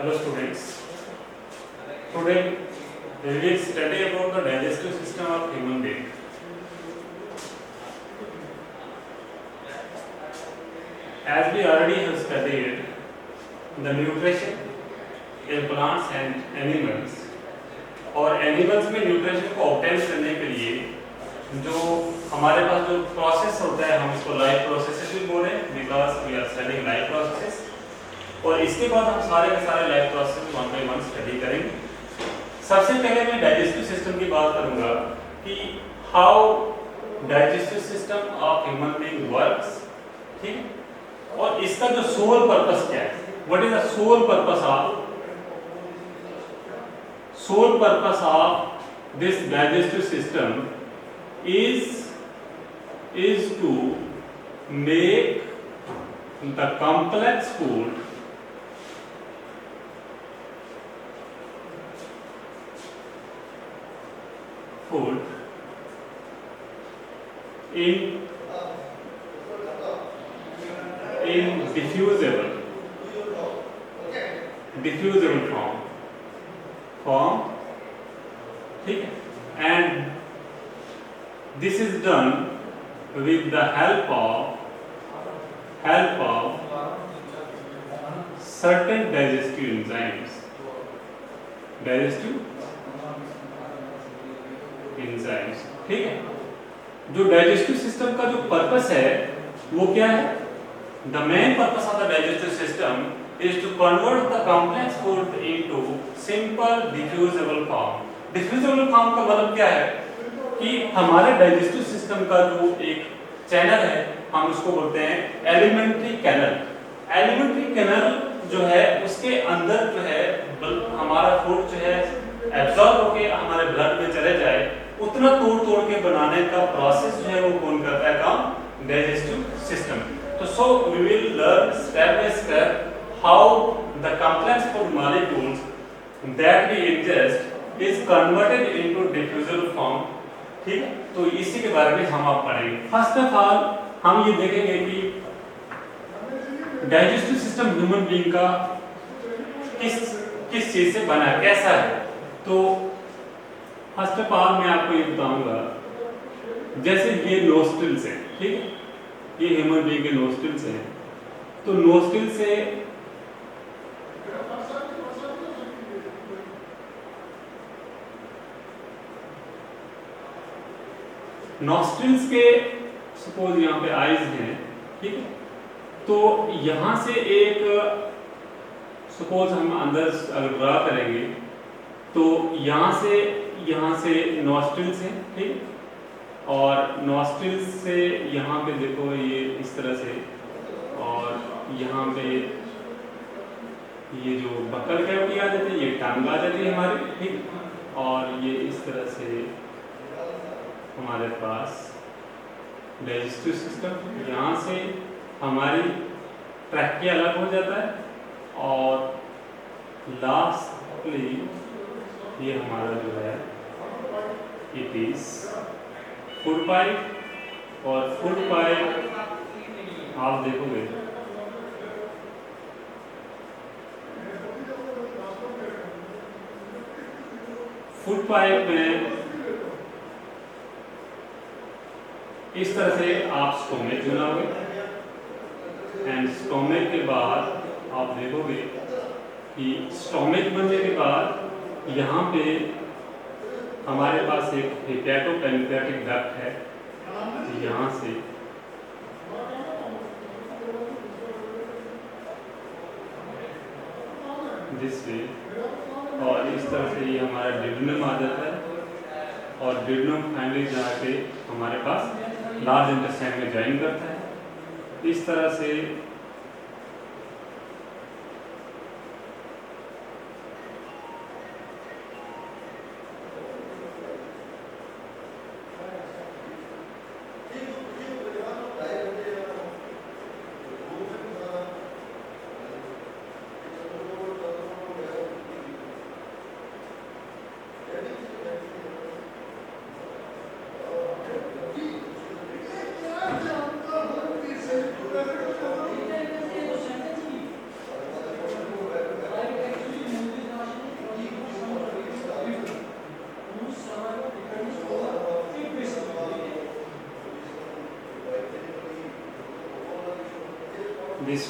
Hello students. Today we will study about the digestive system of human being. As we already have studied the nutrition in plants and animals, और animals में nutrition को obtain करने के लिए जो हमारे पास जो प्रोसेस होता है हम इसको लाइफ प्रोसेसेस भी बोल रहे हैं because we are studying life processes. और इसके बाद हम सारे के सारे life process one by one study करेंगे। सबसे पहले मैं डाइजेस्टिव सिस्टम की बात करूंगा कि how digestive system of human being works, ठीक है, और इसका जो सोल पर्पस क्या है, what is the sole purpose of this digestive system is to make the complex food in diffusible form, ठीक है, and this is done with the help of certain digestive enzymes, ठीक है। जो digestive system का जो purpose है वो क्या है? The main purpose of the digestive system is to convert the complex food into simple diffusible form. Diffusible form का मतलब क्या है कि हमारे डाइजेस्टिव सिस्टम का जो एक चैनल है हम उसको बोलते हैं एलिमेंट्री कैनल। एलिमेंट्री कैनल जो है उसके अंदर जो है हमारा फूड जो है एब्जॉर्ब होके हमारे ब्लड में चले जाए उतना तोड़ के बनाने का प्रोसेस जो है वो कौन करता है काम? Digestive system. तो so we will learn step by step how the complex food molecules that we ingest is converted into diffusible form, ठीक है। तो इसी के बारे में हम आप पढ़ेंगे। फर्स्ट ऑफ ऑल हम ये देखेंगे कि डाइजेस्टिव सिस्टम ह्यूमन बीइंग का किस चीज से बना है, कैसा है। तो फर्स्ट ऑफ ऑल मैं आपको ये बताऊंगा, जैसे ये नोस्ट्रिल्स है, ठीक है, ये ह्यूमन बीइंग के नोस्ट्रिल्स हैं। तो नोस्ट्रिल से नॉस्ट्रिल्स के सपोज यहाँ पे आईज हैं, ठीक है, तो यहाँ से एक सपोज हम अंदर अगर ड्रा करेंगे तो यहाँ से नॉस्ट्रिल्स हैं, ठीक, और नॉस्ट्रिल्स से यहाँ पे देखो ये इस तरह से, और यहाँ पे ये जो बक्कल कैविटी आ जाती है, ये टंग आ जाती है हमारी, ठीक, और ये इस तरह से हमारे पास डाइजेस्टिव सिस्टम, यहाँ से हमारी ट्रैकिया अलग हो जाता है, और लास्टली ये हमारा जो है इट इज फूड पाइप। और फूड पाइप आप देखोगे फूड पाइप में इस तरह से आप स्टोमेक बनाओगे, एंड स्टोमेक के बाद आप देखोगे कि स्टोमेक बनने के बाद यहाँ पे हमारे पास एक हेपेटोपेनक्रियाटिक डक्ट है, यहाँ से दिस वे, और इस तरह से ये हमारा डिडनम आ जाता है, और डिडनम फाइनली जाके हमारे पास लार्ज इंटेस्टाइन में ज्वाइन करता है। इस तरह से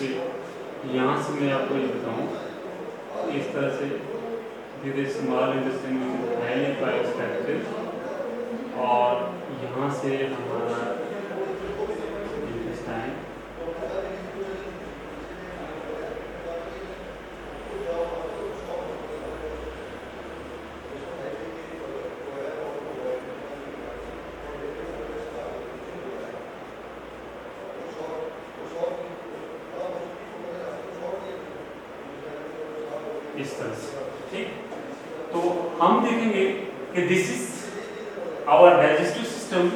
से यहाँ से मैं आपको ये बताऊँ, इस तरह से धीरे स्मॉल इंटेस्टाइन हाईली एक्सट्रैक्टेड, और यहाँ से हमारा इंटेस्टाइन इस तरह से, ठीक। तो हम देखेंगे कि this is our digestive system,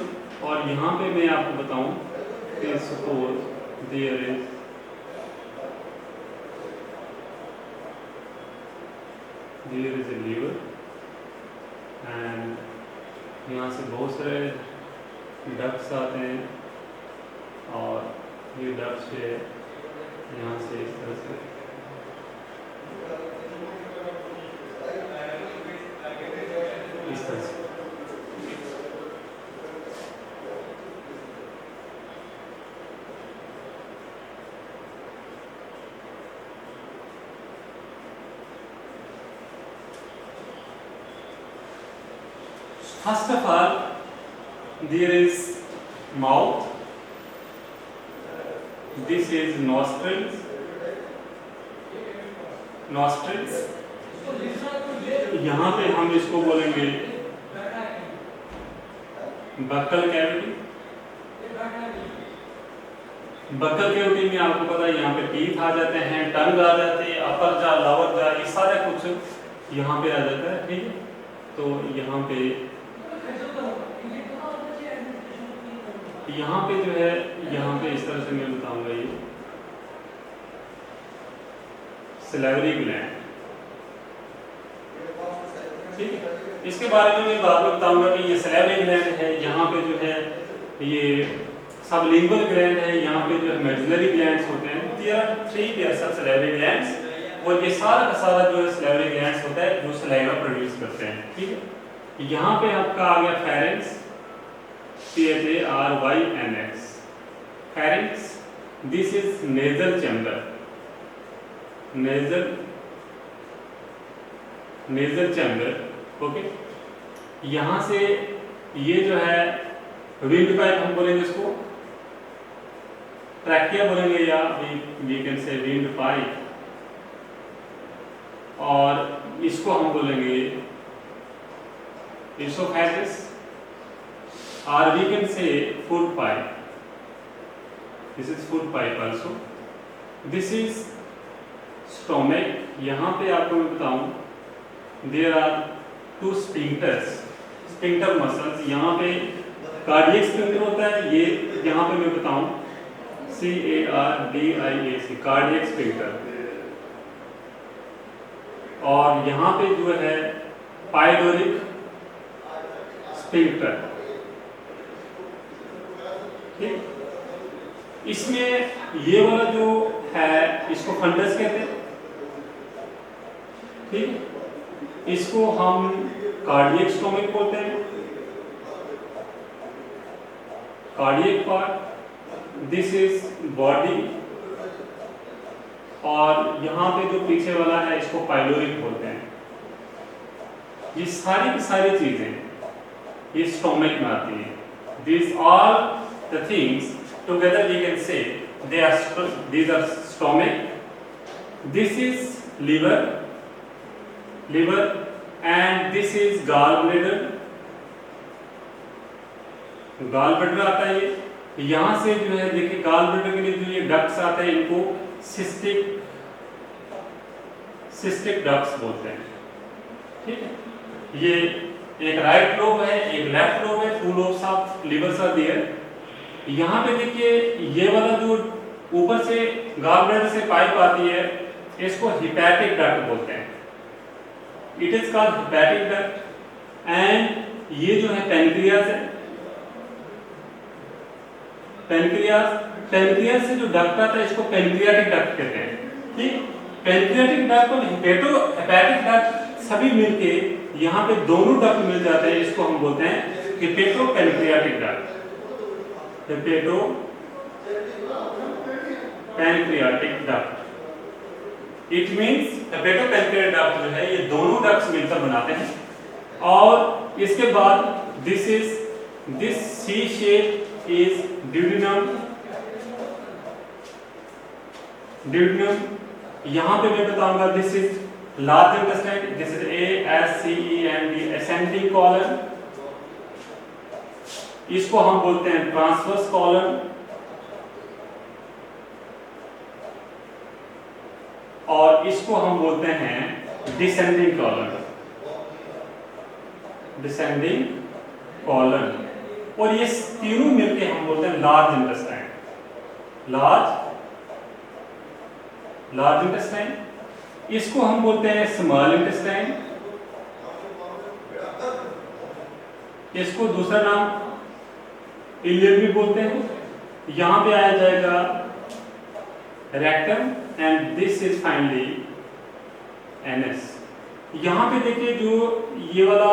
और यहाँ पे मैं आपको बताऊं कि suppose there is a liver, and यहाँ से बहुत सारे डक्ट्स आते हैं, और ये डक्ट्स है यहाँ से इस तरह से इस तरह से। First of all, there is mouth. This is nostrils. Nostrils. यहाँ पे हम इसको बोलेंगे बक्कल कैविटी। बक्कल कैविटी में आपको पता है यहाँ पे टीथ आ जाते हैं, टंग आ जाते हैं, अपर जा, लोअर जा, ये सारा कुछ यहाँ पे आ जाता है, ठीक है। तो यहाँ पे जो है, यहाँ पे इस तरह से मैं बताऊंगा, ये सैलिवरी ग्लैंड, ठीक है। इसके बारे में मैं बाद में बताऊंगा कि ये सैलिवरी ग्लैंड है, यहाँ पे जो है ये सबलिंगुअल ग्लैंड है, यहाँ पे जो है मेडुलरी ग्लैंड्स होते हैं। There are 3 pairs of salivary glands, और ये सारा का सारा जो है सैलिवरी ग्लैंड्स होता है जो सलाइवा प्रोड्यूस करते हैं, ठीक है। यहाँ पे आपका आ गया pharynx, CHARYNX, pharynx. This is nasal chamber, nasal chamber, okay. यहाँ से ये जो है विंड पाइप हम बोलेंगे, इसको ट्रैकिया बोलेंगे, या we can say wind pipe, और इसको हम बोलेंगे oesophagus, or we can say food pipe. This is food pipe also. This is stomach. यहाँ पे आपको मैं बताऊं, there are 2 sphincters, sphincter muscles. यहाँ पे कार्डियक स्फिंक्टर होता है, ये यहाँ पे मैं बताऊं CARDIAC, कार्डियक स्फिंक्टर, और यहाँ पे जो है पाइलोरिक स्फिंक्टर, ठीक। इसमें ये वाला जो है इसको फंडस कहते हैं, ठीक। इसको हम कार्डियक स्टोमक बोलते हैं, cardiac part. This is body, और यहाँ पे जो पीछे वाला है इसको पाइलोरिक बोलते हैं। ये सारी की सारी चीजें ये स्टोमक में आती हैं। These all the things together we can say these are stomach, this is liver, and this is gallbladder आता है। ये यहाँ से जो है देखिए gallbladder के लिए जो ये डक्ट्स आते हैं इनको सिस्टिक डक्ट्स बोलते हैं, ठीक है। ये एक राइट लोब है, एक लेफ्ट लोब है, 2 lobes of livers are there. यहाँ पे देखिए ये वाला जो ऊपर से गॉलब्लैडर से पाइप आती है इसको हिपैटिक डक्ट बोलते हैं, it is called hepatic duct. And ये जो है पैनक्रियाज है, पैनक्रियाज से जो डक्ट आता है इसको पैनक्रियाटिक डक्ट कहते हैं, ठीक। पैनक्रियाटिक डक्ट और हिपैटिक डक्ट सभी मिलके यहाँ पे दोनों डक्ट मिल जाते हैं, इसको हम बोलते हैं hepatopancreatic duct, pancreatic duct. It means hepatopancreatic duct जो है ये दोनों डक्ट्स मिलकर बनाते हैं। और इसके बाद this C shape is duodenum. यहां पे मैं बताऊंगा this is large intestine, this is ASCEND ascending colon. इसको हम बोलते हैं ट्रांसवर्स कॉलन। और इसको हम बोलते हैं डिसेंडिंग कॉलन। और ये तीनों मिलके हम बोलते हैं लार्ज इंटेस्टाइन। Large intestine. इसको हम बोलते हैं स्मॉल इंटेस्टाइन। इसको दूसरा नाम इलियम भी बोलते हैं। यहां पे आया जाएगा rectum and this is finally NS. यहां पे देखिए जो ये वाला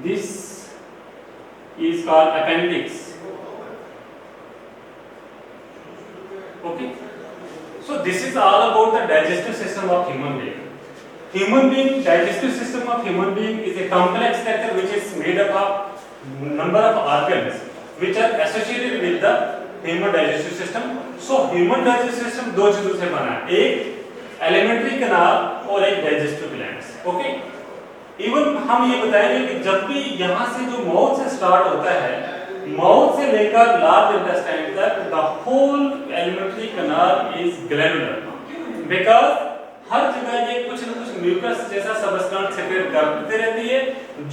this is called appendix. Okay, so this is all about the digestive system of human being. Digestive system of human being is a complex structure which is made up of number of organs which are associated with the human digestive system. So human digestive system दो चीजों से बना है, एक alimentary canal और एक digestive glands. Okay, even हम ये बताएंगे कि जब भी यहाँ से जो माउथ से स्टार्ट होता है, माउथ से लेकर लार्ज इंटेस्टाइन तक the whole alimentary canal is glandular, because हर जगह ये कुछ न कुछ म्यूकस जैसा सबस्टेंस सेक्रेट करती रहती है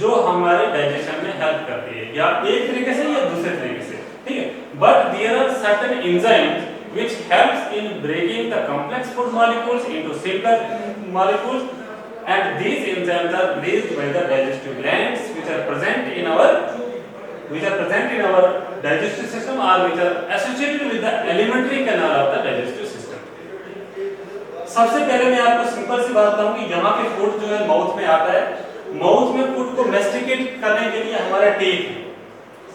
जो हमारे डाइजेशन में हेल्प करती है, या एक तरीके से या दूसरे तरीके से, ठीक है। But there are certain enzymes which helps in breaking the complex food molecules into simpler molecules, and these enzymes are released by the digestive glands which are present in our digestive system or which are associated with the alimentary canal of the digestive system. सबसे पहले मैं आपको simple सी बात बताऊं कि यहाँ पे food जो है माउथ में आता है। माउथ में फूड को मैस्टिकेट करने के लिए हमारा teeth,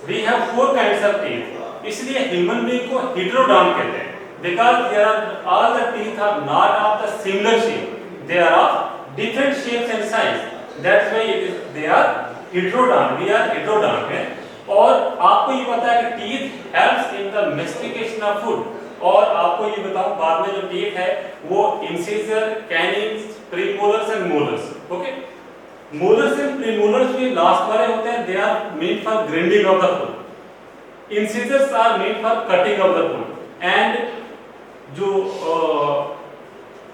we have 4 kinds of teeth, इसलिए ह्यूमन बीइंग को हेटेरोडॉन कहते हैं, because there are all the teeth are not of the similar shape, they are of different shapes and size, that's why they are heterodont, we are heterodont है। और आपको ये पता है कि teeth helps in the mastication of food, और आपको ये बताऊं बाद में जो टीथ है वो incisor, canines, premolars and molars. Okay, molars and premolars भी लास्ट वाले होते हैं, they are made for grinding of the food, incisors are made for cutting of the food, and जो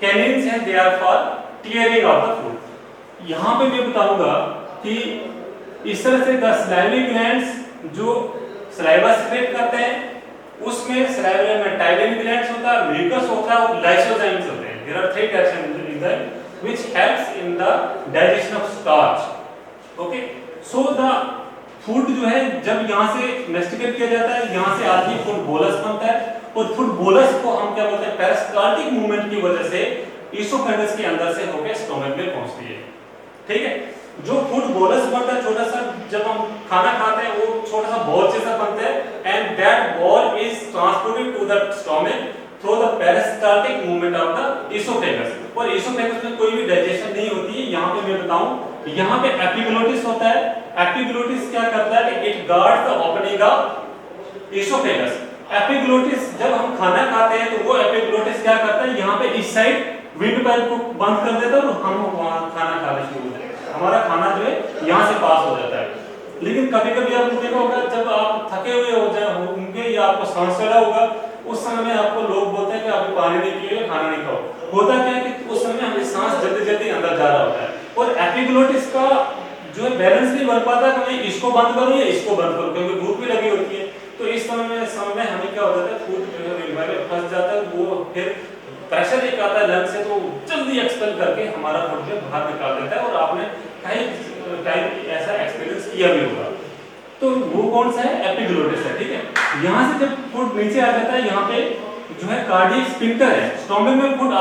कैनिन्स हैं they are for tearing of the food. यहाँ पे मैं बताऊंगा कि इस तरह से द सलाइवरी ग्लैंड्स जो सलाइवा सेक्रेट करते हैं उसमें सलाइवा में टाइलिन ग्लैंड्स होता है, म्यूकस होता है और लाइसोजाइम्स होते हैं। There are 3 types of enzyme which helps in the digestion of starch. Okay, so the food जो है जब यहाँ से मैस्टिकेट किया जाता है, यहाँ से आती फूड बोलस बनता है, और फूड बोलस को हम क्या बोलते हैं, पेरिस्टाल्टिक मूवमेंट की वजह से ईसोफेगस के अंदर से होकर स्टोमक में पहुंचती है। ठीक है, जो फूड बोलस बनता है छोटा सा, जब हम खाना खाते हैं वो छोटा सा बॉल जैसा बनता है, and that ball is transported to the stomach through the peristaltic movement of the oesophagus. और ईसोफेगस में कोई भी डाइजेशन नहीं होती है। यहाँ पे मैं बताऊं, यहाँ पे एपिग्लोटिस होता है। एपिग्लोटिस क्या करता है कि it guards the opening of oesophagus. Epiglottis जब हम खाना खाते हैं तो वो एपिग्लोटिस क्या करता है, यहाँ पे इस साइड विंड पाइप को बंद कर देता है और हम वहाँ खाना खाना शुरू होता है, हमारा खाना जो है यहाँ से पास हो जाता है। लेकिन कभी-कभी आपने देखा होगा जब आप थके हुए हो जाए होंगे या आपको सांस चढ़ा होगा, उस समय में आपको लोग बोलते हैं कि अभी पानी नहीं पिएगा, खाना नहीं खाओ। होता क्या है कि उस समय हमें सांस जल्दी-जल्दी अंदर जा रहा होता है और एपिग्लोटिस का जो है बैलेंस नहीं बन पाता कि मैं इसको बंद करूं या इसको बंद करूं, क्योंकि भूख भी लगी होती है। तो इस समय में हमें क्या हो जाता है, फूड जो है रिवर में फंस जाता है, वो फिर प्रेशर एक आता है लंग से, तो जल्दी एक्सपेल करके हमारा फूड जो बाहर निकाल देता है। और आपने कई टाइम ऐसा एक्सपीरियंस किया भी होगा। तो वो कौन सा है, एपिग्लोटिस है। ठीक है, यहाँ से जब फूड नीचे आ जाता है, यहाँ पे जो है कार्डियक स्फिंक्टर है, स्टोमक में फूड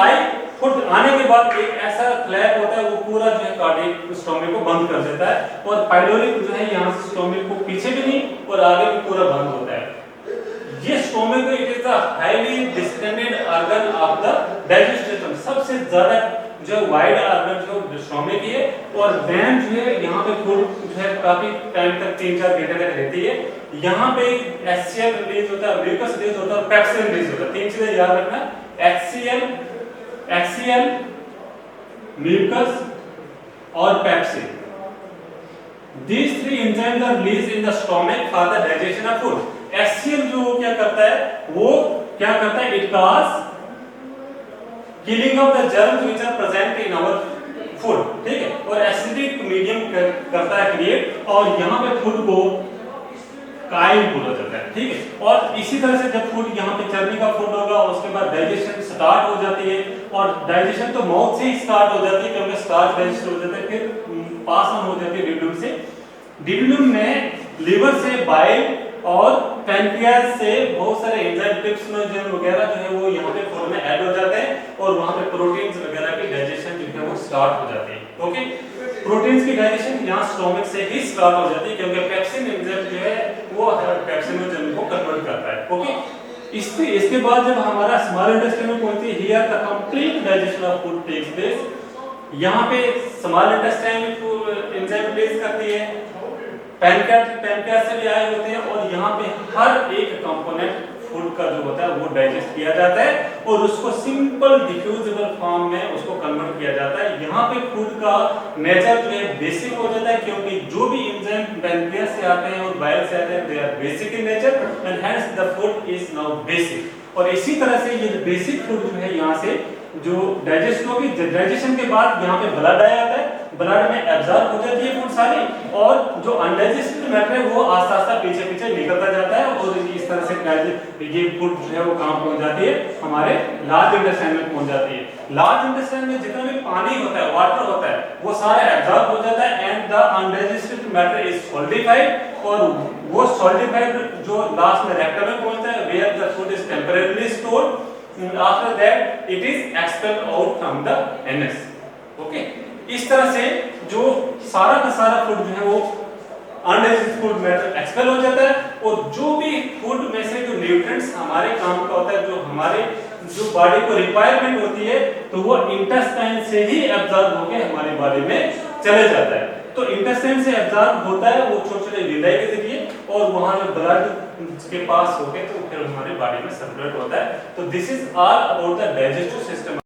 आने के बाद एक ऐसा फ्लैप होता है, वो पूरा जो है कार्डियक स्टोमक को बंद कर देता है, और पाइलोरिक जो है यहाँ से स्टोमक को पीछे भी नहीं और आगे भी पूरा बंद होता है। ये stomach it is the highly distended organ of the digestive system, सबसे ज्यादा जो वाइड ऑर्गन जो स्टोमक ही है, और वैन जो है यहाँ पे फूड जो है काफी टाइम तक 3-4 घंटे तक रहती है। यहाँ पे HCl रिलीज होता है, म्यूकस रिलीज होता है और पेप्सिन रिलीज होता है। 3 चीजें याद रखना, HCl म्यूकस और pepsin. These 3 enzymes are released in the stomach for the digestion of food. HCl जो वो क्या करता है, it cause killing of the germs which are present in our food, ठीक है, और acidic medium करता है क्रिएट, और यहाँ पे फूड को काइल बोला जाता है, ठीक है। और इसी तरह से जब फूड यहाँ पे चर्बी का फूड होगा, उसके बाद डाइजेशन स्टार्ट हो जाती है, और डाइजेशन तो माउथ से ही स्टार्ट हो जाती है क्योंकि स्टार्च डाइजेस्ट हो जाता है, फिर पास ऑन हो जाती है डिडूम से। डिडूम में लिवर से बाइल और पैनक्रियाज से बहुत सारे एंजाइम ट्रिप्सिनोजन वगैरह जो है वो यहाँ पे फूड में ऐड हो जाते हैं, और वहाँ पे प्रोटीन्स वगैरह की डाइजेशन जो है वो स्टार्ट हो जाती है। ओके, प्रोटीन्स की डाइजेशन यहाँ स्टोमक से ही स्टार्ट हो जाती है क्योंकि पेप्सिन एंजाइम जो है वो पेप्सिनोजन को कन्वर्ट करता है। ओके, इसके बाद जब हमारा स्मॉल इंटेस्टाइन में पहुंचती है, here the complete digestion of food takes place. यहाँ पे स्मॉल इंटेस्टाइन एंजाइम प्लेस करती है, पैनक्रियाज से भी आए होते हैं, और यहाँ पे हर एक कंपोनेंट फूड का जो होता है वो डाइजेस्ट किया जाता है और उसको सिंपल डिफ्यूजिबल फॉर्म में उसको कन्वर्ट किया जाता है। यहाँ पे फूड का नेचर जो है बेसिक हो जाता है क्योंकि जो भी एंजाइम पैनक्रियाज से आते हैं और बाइल से आते हैं they are basic in nature and hence the food is now basic. और इसी तरह से ये बेसिक फूड जो है यहाँ से जो डाइजेस्ट होगी, डाइजेशन के बाद यहाँ पे ब्लड आया जाता है, ब्लड में एब्जॉर्ब हो जाती है फूड सारी, और जो अनडाइजेस्टेड मैटर है वो आस्ते आस्ते पीछे पीछे निकलता जाता है, और इस तरह से ये फूड जो है वो कहाँ पहुंच जाती है, हमारे लार्ज इंटेस्टाइन में पहुंच जाती है। लार्ज इंटेस्टाइन में जितना भी पानी होता है, वाटर होता है, वो सारा एब्जॉर्ब हो जाता है and the undigested matter is solidified, और वो सॉलिडिफाइड जो लास्ट में रेक्टम में पहुंचता है where the food is temporarily stored, after that it is expelled out from the anus। Okay, इस तरह से जो सारा का सारा फूड जो है वो अनडाइजेस्टेड फूड मैटर एक्सपेल हो जाता है, और जो भी फूड में से जो न्यूट्रिएंट्स हमारे काम का होता है, जो हमारे जो बॉडी को रिक्वायरमेंट होती है, तो वो इंटेस्टाइन से ही एब्जॉर्ब होकर हमारी बॉडी में चले जाता है। तो इंटेस्टाइन से एब्जॉर्ब होता है वो छोटे छोटे विलाय के जरिए, और वहां जो ब्लड के पास होके तो फिर हमारी बॉडी में सर्कुलेट होता है। तो this is all about the digestive system.